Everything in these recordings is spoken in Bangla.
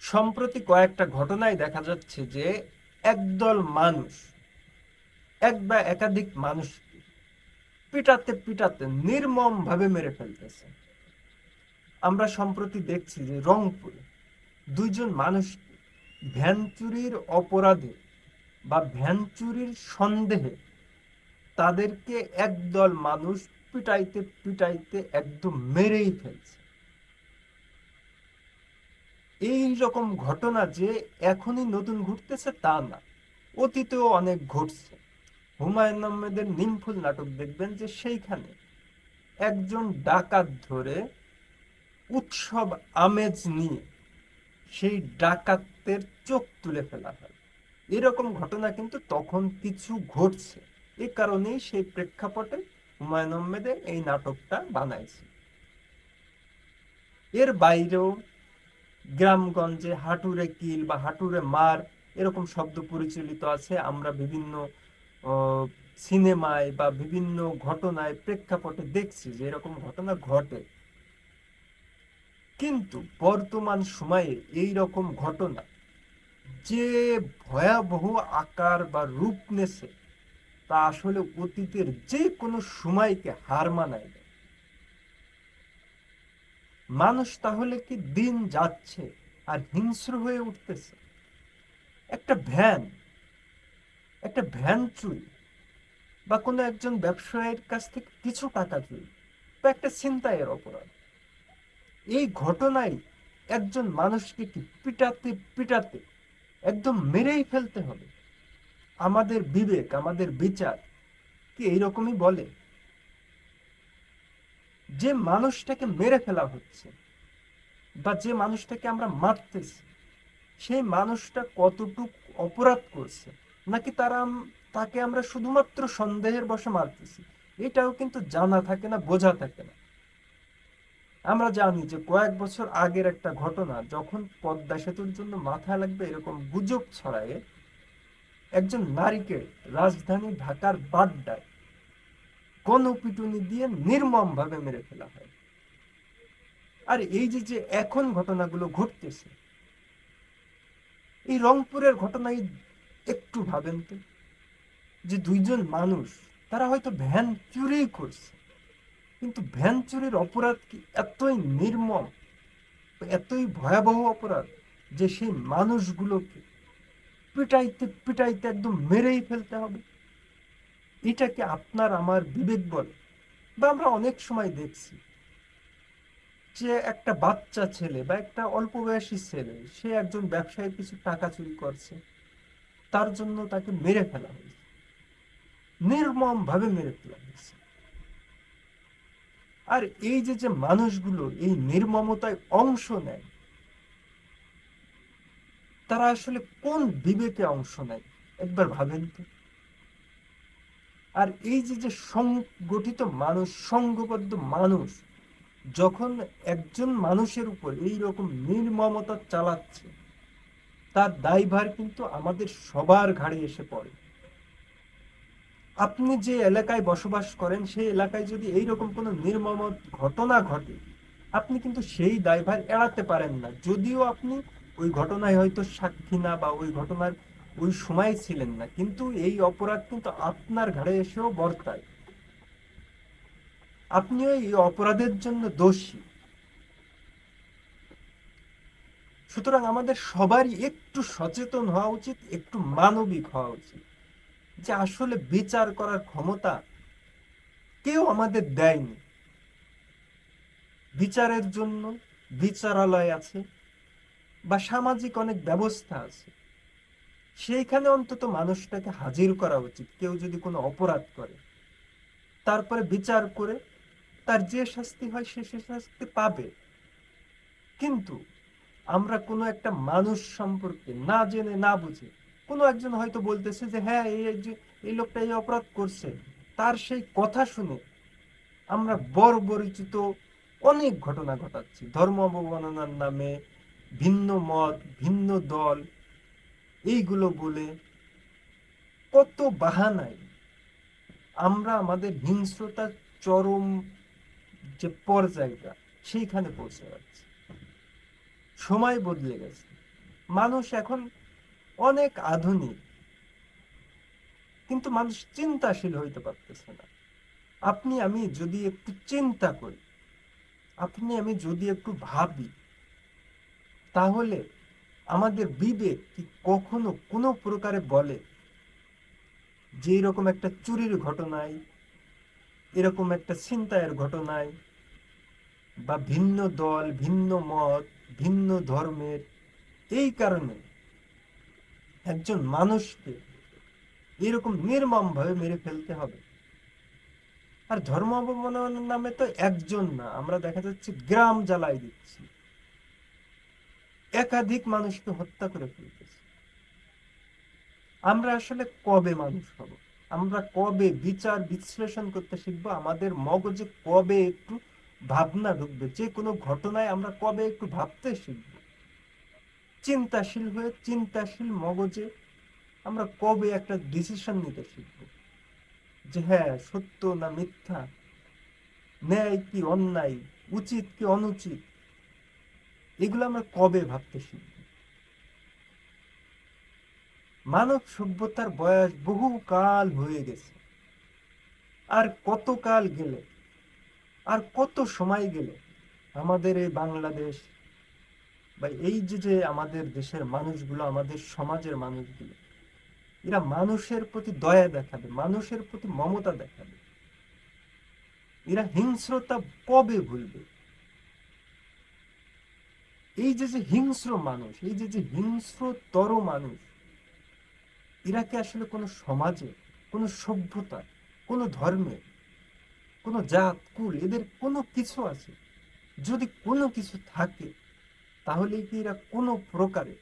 সম্প্রতি কয়েকটা ঘটনায় দেখা যাচ্ছে যে একদল মানুষ এক বা একাধিক মানুষ পিটাতে পিটাতে নির্মম ভাবে মেরে ফেলতেছে। আমরা সম্প্রতি দেখছি যে রংপুরে দুইজন মানুষ ভ্যান চুরির অপরাধে বা ভ্যান চুরির সন্দেহে তাদেরকে একদল মানুষ পিটাইতে পিটাইতে একদম মেরেই ফেলছে। এই রকম ঘটনা যে এখনই নতুন ঘটতেছে তা না, অতীতেও অনেক ঘটছে। হুমায়ুন আহমেদের নিমফুল নাটক দেখবেন যে সেইখানে একজন ডাকাত ধরে উৎসব আমেজ নিয়ে সেই ডাকাতের চোখ তুলে ফেলা হয়। এরকম ঘটনা কিন্তু তখন কিছু ঘটছে, এই কারণেই সেই প্রেক্ষাপটে হুমায়ুন আহমেদের এই নাটকটা বানাইছে। এর বাইরেও গ্রামগঞ্জে হাঁটুরে কিল বা হাঁটুরে মার এরকম শব্দ পরিচালিত আছে। আমরা বিভিন্ন সিনেমায় বা বিভিন্ন ঘটনায় প্রেক্ষাপটে দেখছি যে এরকম ঘটনা ঘটে। কিন্তু বর্তমান সময়ে এই রকম ঘটনা যে ভয়াবহ আকার বা রূপ নেছে তা আসলে অতীতের যে কোনো সময়কে হার মানায় দেয়। মানুষ তাহলে কি দিন যাচ্ছে আর হিংস্র হয়ে উঠতেছে? একটা ভ্যান একটা ভ্যান চুরি বা কোনো একজন ব্যবসায়ীর কাছ থেকে কিছু টাকা চুরি বা একটা ছিনতাইয়ের অপরাধ, এই ঘটনায় একজন মানুষকে কি পিটাতে পিটাতে একদম মেরেই ফেলতে হবে? আমাদের বিবেক, আমাদের বিচার কি এইরকমই বলে? যে মানুষটাকে মেরে ফেলা হচ্ছে বা যে মানুষটাকে আমরা মারতেছি সেই মানুষটা কতটুক অপরাধ করছে, নাকি তাকে আমরা শুধুমাত্র সন্দেহের বশে মারতেছি, এটাও কিন্তু জানা থাকে না, বোঝা থাকে না। আমরা জানি যে কয়েক বছর আগের একটা ঘটনা, যখন পদ্মা সেতুর জন্য মাথা লাগবে এরকম গুজব ছড়ায় একজন নারীকে রাজধানী ঢাকার বাড্ডায় গণপিটুনি দিয়ে নির্মম ভাবে মেরে ফেলা হয়। আর এই যে যে এখন ঘটনাগুলো ঘটতেছে, এই রংপুরের ঘটনায় একটু ভাবেন তো, যে দুইজন মানুষ তারা হয়তো ভ্যান চুরি করছে, কিন্তু ভ্যান চুরির অপরাধ কি এতই নির্মম, এতই ভয়াবহ অপরাধ যে সেই মানুষগুলোকে পিটাইতে পিটাইতে একদম মেরেই ফেলতে হবে? এটা কি আপনার আমার বিবেক বলে? বা আমরা অনেক সময় দেখছি যে একটা বাচ্চা ছেলে বা একটা অল্প বয়সী ছেলে সে একজন ব্যবসায়ীর কিছু টাকা চুরি করছে, তার জন্য তাকে মেরে ফেলা হয়েছে, নির্মম ভাবে মেরে ফেলা হয়েছে। আর এই যে যে মানুষগুলো এই নির্মমতায় অংশ নেয়, তারা আসলে কোন বিবেকে অংশ নেয় একবার ভাবেন তো। আর এই যে যে সংগঠিত মানুষ, সংঘবদ্ধ মানুষ যখন একজন মানুষের উপর এই রকম নির্মমতা চালাচ্ছে, তার দায়ভার কিন্তু আমাদের সবার ঘাড়ে এসে পড়ে। আপনি যে এলাকায় বসবাস করেন সেই এলাকায় যদি এইরকম কোনো নির্মম ঘটনা ঘটে, আপনি কিন্তু সেই দায়ভার এড়াতে পারেন না, যদিও আপনি ওই ঘটনায় হয়তো সাক্ষী না বা ওই ঘটনার ওই সময় ছিলেন না, কিন্তু এই অপরাধ কিন্তু আপনার ঘাড়ে এসেও বর্তায়। আপনিও এই অপরাধের জন্য দোষী। সুতরাং আমাদের সবারই একটু সচেতন হওয়া উচিত, একটু মানবিক হওয়া উচিত, যে আসলে বিচার করার ক্ষমতা কেউ আমাদের দেয়নি। বিচারের জন্য বিচারালয় আছে বা সামাজিক অনেক ব্যবস্থা আছে, সেইখানে অন্তত মানুষটাকে হাজির করা উচিত। কেউ যদি কোনো অপরাধ করে তারপরে বিচার করে তার যে শাস্তি হয় সে শাস্তি পাবে। কিন্তু আমরা কোনো একটা মানুষ সম্পর্কে না জেনে না বুঝে, কোনো একজন হয়তো বলতেছে যে হ্যাঁ এই লোকটা এই অপরাধ করছে, তার সেই কথা শুনে আমরা বর্বরিচিত অনেক ঘটনা ঘটাচ্ছি ধর্ম অবমাননার নামে। ভিন্ন মত, ভিন্ন দল, এইগুলো বলে কত বাহানায় আমরা আমাদের হিংস্রতার চরম যে পর্যায়টা সেইখানে পৌঁছে যাচ্ছে। সময় বদলে গেছে, মানুষ এখন অনেক আধুনিক, কিন্তু মানুষ চিন্তাশীল হইতে পারতেছে না। আপনি আমি যদি একটু চিন্তা করি, আপনি আমি যদি একটু ভাবি, তাহলে আমাদের বিবেক কি কখনো কোনো প্রকারে বলে যে এরকম একটা চুরির ঘটনায়, এরকম একটা ছিনতাইয়ের ঘটনায়, বা ভিন্ন দল, ভিন্ন মত, ভিন্ন ধর্মের এই কারণে একজন মানুষকে এরকম নির্মম ভাবে মেরে ফেলতে হবে? আর ধর্ম অবমাননার নামে তো একজন না, আমরা দেখা যাচ্ছে গ্রাম জ্বালাই দিচ্ছি, একাধিক মানুষকে হত্যা করে ফেলতেছি। আমরা আসলে কবে মানুষ হব? আমরা কবে বিচার বিশ্লেষণ করতে শিখবো? আমাদের মগজে কবে একটু ভাবনা ঢুকবে? যে কোনো ঘটনায় আমরা কবে একটু ভাবতে শিখবো? চিন্তাশীল হয়ে চিন্তাশীল মগজে আমরা কবে একটা ডিসিশন নিতে শিখবো যে হ্যাঁ সত্য না মিথ্যা, ন্যায় কি অন্যায়, উচিত কি অনুচিত, এগুলো আমরা কবে ভাবতে শিখব? মানব সভ্যতার বয়স বহু কাল হয়ে গেছে। আর কত কাল গেলে, আর কত সময় গেলে আমাদের এই বাংলাদেশ বা এই যে আমাদের দেশের মানুষগুলো, আমাদের সমাজের মানুষগুলো, এরা মানুষের প্রতি দয়া দেখাবে, মানুষের প্রতি মমতা দেখাবে? এরা হিংস্রতা কবে ভুলবে? এই যে হিংস্র মানুষ, এই যে হিংস্রতর মানুষ, এরা কি আসলে কোনো সমাজে, কোনো সভ্যতা, কোনো ধর্মে, কোনো জাত কুল, এদের কোনো কিছু আছে? যদি কোনো কিছু থাকে, তাহলে কি এরা কোনো প্রকারে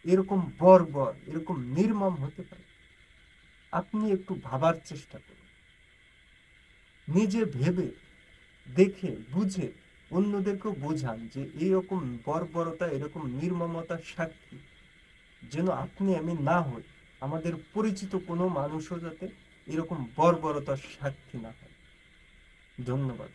এরকম বর্বর, এরকম নির্মম হতে পারে? আপনি একটু ভাবার চেষ্টা করুন, নিজে ভেবে দেখে বুঝে অন্যদেরকেও বোঝান যে এইরকম বর্বরতা, এরকম নির্মমতার সাক্ষী যেন আপনি আমি না হই, আমাদের পরিচিত কোনো মানুষও যাতে এরকম বর্বরতার সাক্ষী না হয়। ধন্যবাদ।